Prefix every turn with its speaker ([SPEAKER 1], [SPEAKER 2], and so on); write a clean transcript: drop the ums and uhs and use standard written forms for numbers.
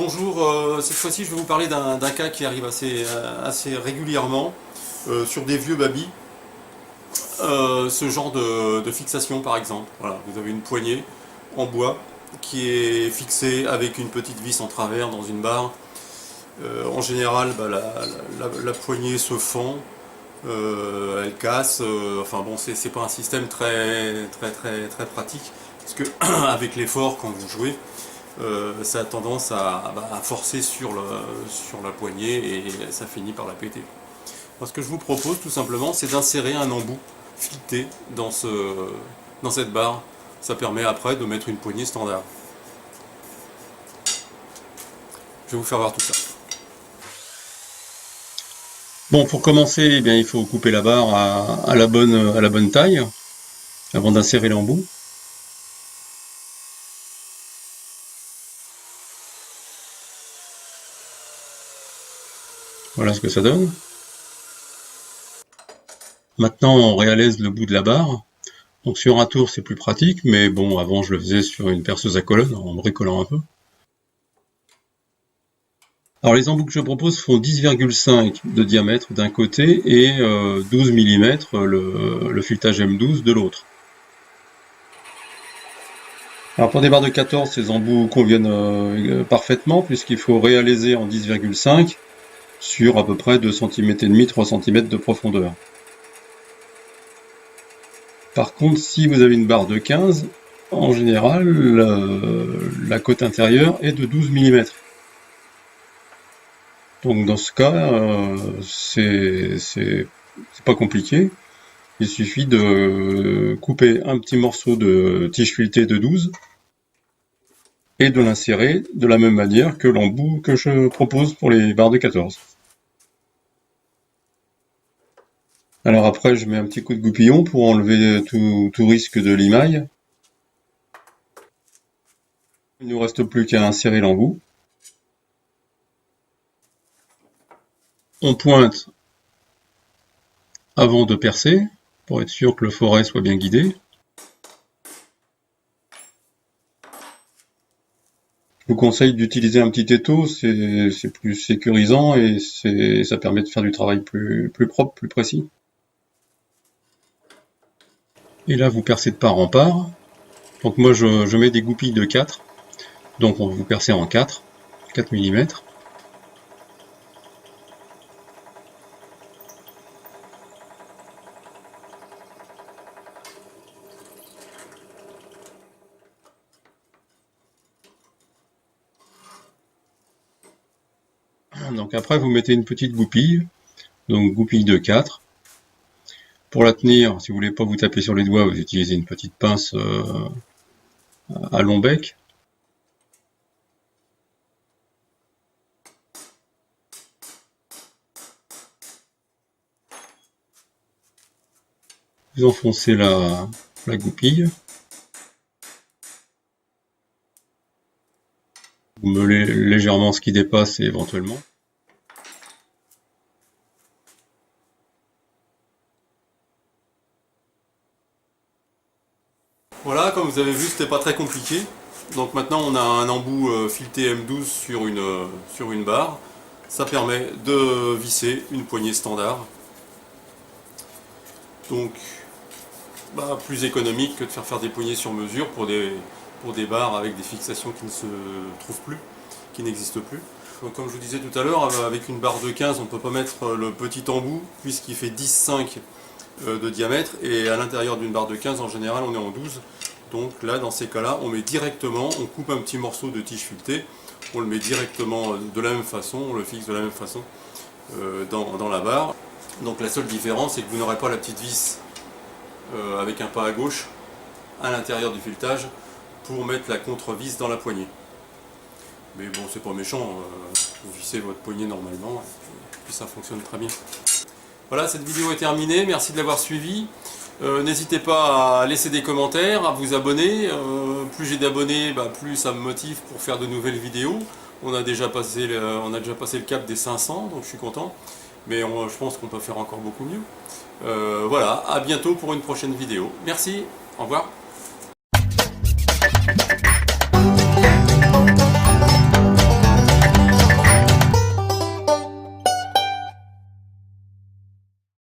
[SPEAKER 1] bonjour, cette fois-ci je vais vous parler d'un cas qui arrive assez régulièrement sur des vieux babis. Ce genre de fixation par exemple. Voilà, vous avez une poignée en bois qui est fixée avec une petite vis en travers dans une barre. En général, la poignée se fend, elle casse. Enfin bon, c'est pas un système très pratique parce que avec l'effort quand vous jouez, ça a tendance à forcer sur la poignée et ça finit par la péter. Moi, ce que je vous propose tout simplement, c'est d'insérer un embout fileté dans cette barre. Ça permet après de mettre une poignée standard. Je vais vous faire voir tout ça. Bon, pour commencer, eh bien, il faut couper la barre à la bonne taille avant d'insérer l'embout. Voilà ce que ça donne. Maintenant, on réalise le bout de la barre. Donc sur un tour, c'est plus pratique, mais bon, avant je le faisais sur une perceuse à colonne, en bricolant un peu. Alors les embouts que je propose font 10,5 de diamètre d'un côté et 12 mm le filetage M12 de l'autre. Alors pour des barres de 14, ces embouts conviennent parfaitement puisqu'il faut réaliser en 10,5 sur à peu près 2 cm et demi, 3 cm de profondeur. Par contre, si vous avez une barre de 15, en général, la côte intérieure est de 12 mm. Donc dans ce cas, c'est pas compliqué. Il suffit de couper un petit morceau de tige filetée de 12 et de l'insérer de la même manière que l'embout que je propose pour les barres de 14. Alors après, je mets un petit coup de goupillon pour enlever tout risque de limaille. Il ne nous reste plus qu'à insérer l'embout. On pointe avant de percer, pour être sûr que le forêt soit bien guidé. Je vous conseille d'utiliser un petit étau, c'est plus sécurisant et ça permet de faire du travail plus propre, plus précis. Et là, vous percez de part en part. Donc moi, je mets des goupilles de 4. Donc vous percez en 4 mm. Donc après, vous mettez une petite goupille, donc goupille de 4. Pour la tenir, si vous voulez pas vous taper sur les doigts, vous utilisez une petite pince à long bec. Vous enfoncez la goupille. Vous meulez légèrement ce qui dépasse et éventuellement. Voilà, comme vous avez vu, c'était pas très compliqué. Donc maintenant on a un embout fileté M12 sur une barre. Ça permet de visser une poignée standard. Donc plus économique que de faire des poignées sur mesure pour des barres avec des fixations qui ne se trouvent plus, qui n'existent plus. Donc, comme je vous disais tout à l'heure, avec une barre de 15, on ne peut pas mettre le petit embout puisqu'il fait 10,5 de diamètre et à l'intérieur d'une barre de 15, en général, on est en 12. Donc là, dans ces cas-là, on met directement, on coupe un petit morceau de tige filetée, on le met directement de la même façon, on le fixe de la même façon dans la barre. Donc la seule différence, c'est que vous n'aurez pas la petite vis avec un pas à gauche à l'intérieur du filetage pour mettre la contre-vis dans la poignée. Mais bon, c'est pas méchant, vous vissez votre poignée normalement et puis ça fonctionne très bien. Voilà, cette vidéo est terminée, merci de l'avoir suivie. N'hésitez pas à laisser des commentaires, à vous abonner. Plus j'ai d'abonnés, plus ça me motive pour faire de nouvelles vidéos. On a déjà passé le cap des 500, donc je suis content. Mais je pense qu'on peut faire encore beaucoup mieux. Voilà, à bientôt pour une prochaine vidéo. Merci, au revoir.